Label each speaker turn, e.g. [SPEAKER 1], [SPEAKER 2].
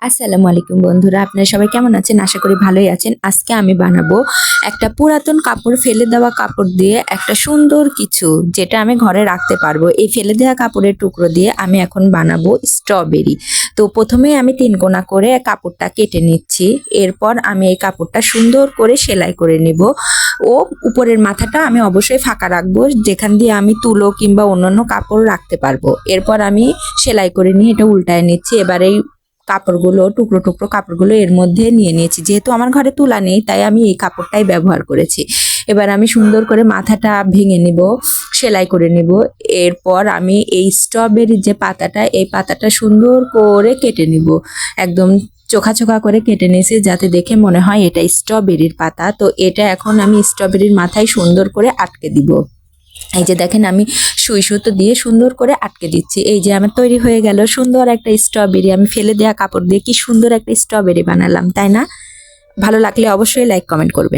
[SPEAKER 1] আসসালামু আলাইকুম বন্ধুরা, আপনারা সবাই কেমন আছেন? আশা করি ভালোই আছেন। আজকে আমি বানাবো একটা পুরাতন কাপড়, ফেলে দেওয়া কাপড় দিয়ে একটা সুন্দর কিছু, যেটা আমি ঘরে রাখতে পারবো। এই ফেলে দেওয়া কাপড়ের টুকরো দিয়ে আমি এখন বানাবো স্ট্রবেরি। তো প্রথমেই আমি 3 কোনা করে কাপড়টা কেটে নিচ্ছি। এরপর আমি এই কাপড়টা সুন্দর করে সেলাই করে নিব ও উপরের মাথাটা আমি অবশ্যই ফাঁকা রাখবো, যেখান দিয়ে আমি তুলো কিংবা অন্যান্য কাপড় রাখতে পারবো। এরপর আমি সেলাই করে নিয়ে এটা উল্টায় নিচ্ছি। এবার এই কাপড়গুলো, টুকরো টুকরো কাপড়গুলো এর মধ্যে নিয়ে নিয়েছি। যেহেতু আমার ঘরে তুলা নেই, তাই আমি এই কাপড়টাই ব্যবহার করেছি। এবার আমি সুন্দর করে মাথাটা ভেঙে নিব, সেলাই করে নিব। এরপর আমি এই স্ট্রবেরির যে পাতাটা, এই পাতাটা সুন্দর করে কেটে নিব। একদম চোখা চোখা করে কেটে নিয়েছি, যাতে দেখে মনে হয় এটা স্ট্রবেরির পাতা। তো এটা এখন আমি স্ট্রবেরির মাথায় সুন্দর করে আটকে দিব। এই যে দেখেন, আমি সুই সুতো দিয়ে সুন্দর করে আটকে দিচ্ছি। এই যে আমার তৈরি হয়ে গেল সুন্দর একটা স্ট্রবেরি। আমি ফেলে দেওয়া কাপড় দিয়ে কি সুন্দর একটা স্ট্রবেরি বানালাম, তাই না? ভালো লাগলে অবশ্যই লাইক কমেন্ট করবেন।